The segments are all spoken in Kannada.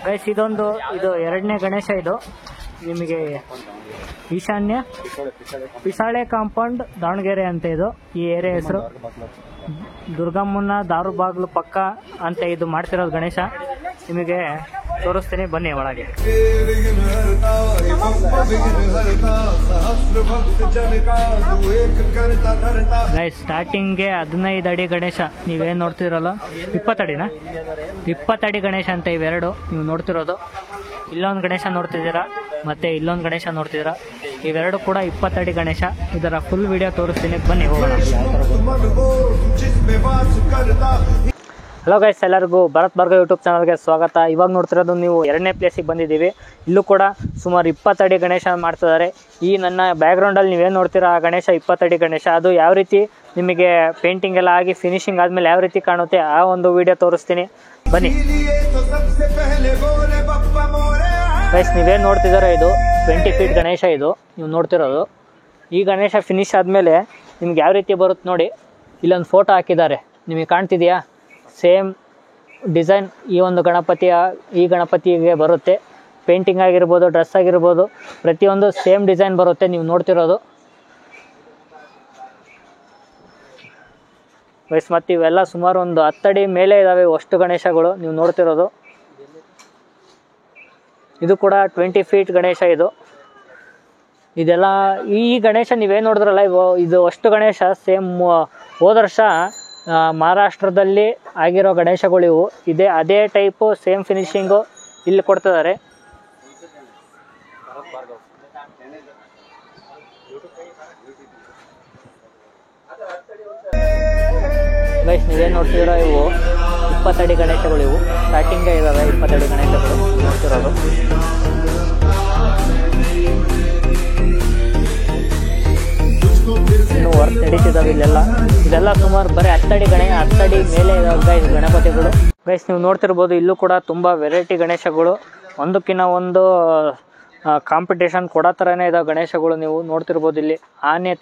ಗೈಸ್ ಇದು ಎರಡನೇ ಗಣೇಶ. ಇದು ನಿಮಗೆ ಈಶಾನ್ಯ ಪಿಸಾಳೆ ಕಾಂಪೌಂಡ್ ದಾವಣಗೆರೆ ಅಂತ ಇದು ಈ ಏರಿಯಾ ಹೆಸರು. ದುರ್ಗಮ್ಮನ ದಾರು ಬಾಗ್ಲು ಪಕ್ಕ ಅಂತ ಇದು ಮಾಡ್ತಿರೋದು ಗಣೇಶ. ನಿಮಗೆ ತೋರಿಸ್ತೀನಿ ಬನ್ನಿ ಒಳಗೆ. ಗೈಸ್ ಸ್ಟಾರ್ಟಿಂಗ್ಗೆ 15 ಅಡಿ ಗಣೇಶ ನೀವೇನು ನೋಡ್ತಿರಲ್ಲ, 20 ಅಡಿನಾ 20 ಅಡಿ ಗಣೇಶ ಅಂತ ಇವೆರಡು ನೀವು ನೋಡ್ತಿರೋದು. ಇಲ್ಲೊಂದು ಗಣೇಶ ನೋಡ್ತಿದ್ದೀರಾ, ಮತ್ತೆ ಇಲ್ಲೊಂದು ಗಣೇಶ ನೋಡ್ತಿದ್ದೀರಾ. ಇವೆರಡು ಕೂಡ 20 ಅಡಿ ಗಣೇಶ. ಇದರ ಫುಲ್ ವಿಡಿಯೋ ತೋರಿಸ್ತೀನಿ, ಬನ್ನಿ ಹೋಗೋಣ. ಹಲೋ ಗೈಸ್, ಎಲ್ಲರಿಗೂ ಭರತ್ ಭಾರ್ಗವ್ ಯೂಟ್ಯೂಬ್ ಚಾನಲ್ಗೆ ಸ್ವಾಗತ. ಇವಾಗ ನೋಡ್ತಿರೋದು ನೀವು ಎರಡನೇ ಪ್ಲೇಸಿಗೆ ಬಂದಿದ್ದೀವಿ. ಇಲ್ಲೂ ಕೂಡ ಸುಮಾರು 20 ಅಡಿ ಗಣೇಶ ಮಾಡ್ತಿದ್ದಾರೆ. ಈ ನನ್ನ ಬ್ಯಾಕ್ಗ್ರೌಂಡಲ್ಲಿ ನೀವೇನು ನೋಡ್ತೀರಾ ಆ ಗಣೇಶ 20 ಅಡಿ ಗಣೇಶ. ಅದು ಯಾವ ರೀತಿ ನಿಮಗೆ ಪೇಂಟಿಂಗ್ ಎಲ್ಲ ಆಗಿ ಫಿನಿಶಿಂಗ್ ಆದಮೇಲೆ ಯಾವ ರೀತಿ ಕಾಣುತ್ತೆ ಆ ಒಂದು ವಿಡಿಯೋ ತೋರಿಸ್ತೀನಿ, ಬನ್ನಿ ಗೈಸ್. ನೀವೇನು ನೋಡ್ತಿದ್ದಾರೋ ಇದು 20 ಫೀಟ್ ಗಣೇಶ. ಇದು ನೀವು ನೋಡ್ತಿರೋದು ಈ ಗಣೇಶ ಫಿನಿಶ್ ಆದಮೇಲೆ ನಿಮ್ಗೆ ಯಾವ ರೀತಿ ಬರುತ್ತೆ ನೋಡಿ. ಇಲ್ಲೊಂದು ಫೋಟೋ ಹಾಕಿದ್ದಾರೆ, ನಿಮಗೆ ಕಾಣ್ತಿದೆಯಾ? ಸೇಮ್ ಡಿಸೈನ್ ಈ ಒಂದು ಈ ಗಣಪತಿಗೆ ಬರುತ್ತೆ. ಪೇಂಟಿಂಗ್ ಆಗಿರ್ಬೋದು, ಡ್ರೆಸ್ ಆಗಿರ್ಬೋದು, ಪ್ರತಿಯೊಂದು ಸೇಮ್ ಡಿಸೈನ್ ಬರುತ್ತೆ. ನೀವು ನೋಡ್ತಿರೋದು ಗೈಸ್. ಮತ್ತು ಇವೆಲ್ಲ ಸುಮಾರು ಒಂದು 10 ಅಡಿ ಮೇಲೆ ಇದ್ದಾವೆ ಅಷ್ಟು ಗಣೇಶಗಳು ನೀವು ನೋಡ್ತಿರೋದು. ಇದು ಕೂಡ 20 ಫೀಟ್ ಗಣೇಶ. ಇದೆಲ್ಲ ಈ ಗಣೇಶ ನೀವೇನು ನೋಡಿದ್ರಲ್ಲ ಇದು ಅಷ್ಟು ಗಣೇಶ ಸೇಮ್ ಹೋದ ವರ್ಷ ಮಹಾರಾಷ್ಟ್ರದಲ್ಲಿ ಆಗಿರೋ ಗಣೇಶಗಳು ಇವು. ಅದೇ ಟೈಪು ಸೇಮ್ ಫಿನಿಶಿಂಗು ಇಲ್ಲಿ ಕೊಡ್ತಿದ್ದಾರೆ. ಗೈಸ್ ನೀವೇನು ನೋಡ್ತಿದ್ದೀರಾ ಇವು 20 ಅಡಿ ಗಣೇಶಗಳು. ಇವು ಸ್ಟಾರ್ಟಿಂಗೇ ಇದ್ದಾವೆ 20 ಅಡಿ ಗಣೇಶಗಳು ನೋಡ್ತಿರೋದು. ಇನ್ನು ವರ್ಕ್ ನಡೀತಿದ್ದಾವೆ ಇಲ್ಲೆಲ್ಲ. ಇದೆಲ್ಲ ಸುಮಾರು ಬರೀ 10 ಅಡಿ 10 ಅಡಿ ಮೇಲೆ ಇದಾವೆ ಇದು ಗಣಪತಿಗಳು. ಗೈಸ್ ನೀವು ನೋಡ್ತಿರ್ಬೋದು ಇಲ್ಲೂ ಕೂಡ ತುಂಬ ವೆರೈಟಿ ಗಣೇಶಗಳು, ಒಂದಕ್ಕಿಂತ ಒಂದು ಕಾಂಪಿಟೇಷನ್ ಕೊಡೋ ಥರನೇ ಇದಾವೆ ಗಣೇಶಗಳು. ನೀವು ನೋಡ್ತಿರ್ಬೋದು ಇಲ್ಲಿ ಆನೆ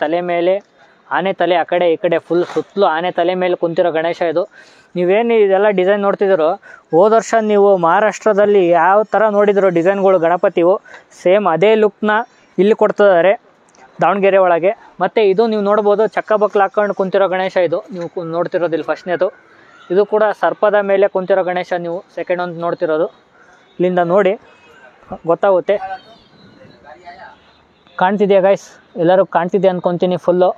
ತಲೆ ಆ ಕಡೆ ಈ ಕಡೆ ಫುಲ್ ಸುತ್ತಲೂ ಆನೆ ತಲೆ ಮೇಲೆ ಕುಂತಿರೋ ಗಣೇಶ ಇದು. ನೀವೇನು ಇದೆಲ್ಲ ಡಿಸೈನ್ ನೋಡ್ತಿದ್ದೀರೋ ಹೋದ ವರ್ಷ ನೀವು ಮಹಾರಾಷ್ಟ್ರದಲ್ಲಿ ಯಾವ ಥರ ನೋಡಿದಿರೋ ಡಿಸೈನ್ಗಳು ಗಣಪತಿವು ಸೇಮ್ ಅದೇ ಲುಕ್ನ ಇಲ್ಲಿ ಕೊಡ್ತಿದ್ದಾರೆ ದಾವಣಗೆರೆ ಒಳಗೆ. ಮತ್ತು ಇದು ನೀವು ನೋಡ್ಬೋದು ಚಕ್ಕಬಕ್ಲು ಹಾಕೊಂಡು ಕುಂತಿರೋ ಗಣೇಶ. ಇದು ನೀವು ನೋಡ್ತಿರೋದು ಇಲ್ಲಿ ಫಸ್ಟ್ನೇದು. ಇದು ಕೂಡ ಸರ್ಪದ ಮೇಲೆ ಕುಂತಿರೋ ಗಣೇಶ. ನೀವು ಸೆಕೆಂಡ್ ಒಂದು ನೋಡ್ತಿರೋದು ಇಲ್ಲಿಂದ ನೋಡಿ ಗೊತ್ತಾಗುತ್ತೆ. ಕಾಣ್ತಿದೆಯಾ ಗೈಸ್? ಎಲ್ಲರೂ ಕಾಣ್ತಿದೆ ಅಂದ್ಕೊತೀನಿ. ಫುಲ್ಲು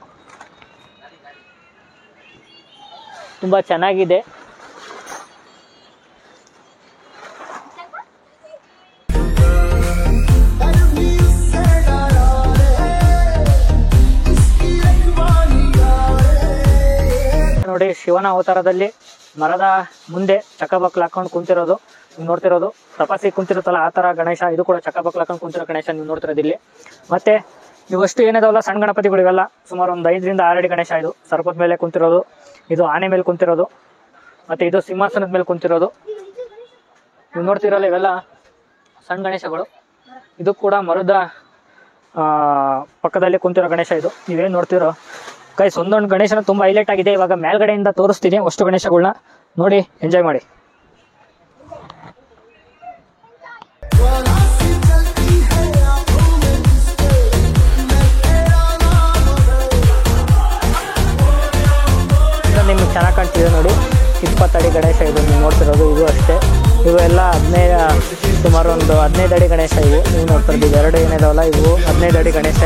ತುಂಬ ಚೆನ್ನಾಗಿದೆ. ನೋಡಿ ಶಿವನ ಅವತಾರದಲ್ಲಿ ಮರದ ಮುಂದೆ ಚಕ್ಕಬಕ್ಲು ಹಾಕೊಂಡು ಕುಂತಿರೋದು ನೀವು ನೋಡ್ತಿರೋದು. ತಪಸ್ಸಿಗೆ ಕುಂತಿರುತ್ತಲ್ಲ ಆ ಥರ ಗಣೇಶ. ಇದು ಕೂಡ ಚಕ್ಕಬಕ್ಲು ಹಾಕೊಂಡು ಕುಂತಿರೋ ಗಣೇಶ ನೀವು ನೋಡ್ತಿರೋದು ಇಲ್ಲಿ. ಮತ್ತೆ ಇವಷ್ಟು ಏನಿದಾವಲ್ಲ ಸಣ್ಣ ಗಣಪತಿಗಳು ಇವೆಲ್ಲ ಸುಮಾರು ಒಂದು 5 ರಿಂದ 6 ಅಡಿ ಗಣೇಶ. ಇದು ಸರ್ಪದ ಮೇಲೆ ಕುಂತಿರೋದು, ಇದು ಆನೆ ಮೇಲೆ ಕುಂತಿರೋದು, ಮತ್ತು ಇದು ಸಿಂಹಾಸನದ ಮೇಲೆ ಕುಂತಿರೋದು ನೀವು ನೋಡ್ತಿರಲ್ಲ. ಇವೆಲ್ಲ ಸಣ್ಣ ಗಣೇಶಗಳು. ಇದು ಕೂಡ ಮರದ ಪಕ್ಕದಲ್ಲಿ ಕುಂತಿರೋ ಗಣೇಶ. ಇದು ನೀವೇನು ನೋಡ್ತಿರೋ ಗೈಸ್ ಒಂದೊಂದು ಗಣೇಶನ ತುಂಬ ಹೈಲೈಟ್ ಆಗಿದೆ. ಇವಾಗ ಮೇಲ್ಗಡೆಯಿಂದ ತೋರಿಸ್ತೀನಿ ಅಷ್ಟು ಗಣೇಶಗಳನ್ನ ನೋಡಿ ಎಂಜಾಯ್ ಮಾಡಿ. ನಿಮ್ಗೆ ಚೆನ್ನಾಗಿ ಕಾಣ್ತಿದೆ ನೋಡಿ 20 ಅಡಿ ಗಣೇಶ ಇದು ನೀವು ನೋಡ್ತಿರೋದು. ಇದು ಅಷ್ಟೇ. ಇವೆಲ್ಲ ಸುಮಾರು ಒಂದು 15 ಅಡಿ ಗಣೇಶ ಇವು ನೀವು ನೋಡ್ತಿರೋದು. ಇವೆರಡು ಏನಿದಾವಲ್ಲ ಇವು 15 ಅಡಿ ಗಣೇಶ.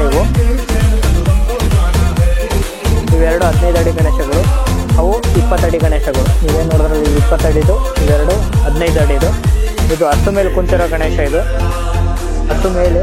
ಇವೆರಡು 15 ಅಡಿ ಗಣೇಶಗಳು, ಅವು 20 ಅಡಿ ಗಣೇಶಗಳು. ನೀವೇನು ನೋಡಿದ್ರೆ 20 ಅಡಿದು, ಇವೆರಡು 15 ಅಡಿದು. ಇದು 10 ಮೇಲೆ ಕುಂತಿರೋ ಗಣೇಶ. ಇದು 10 ಮೇಲೆ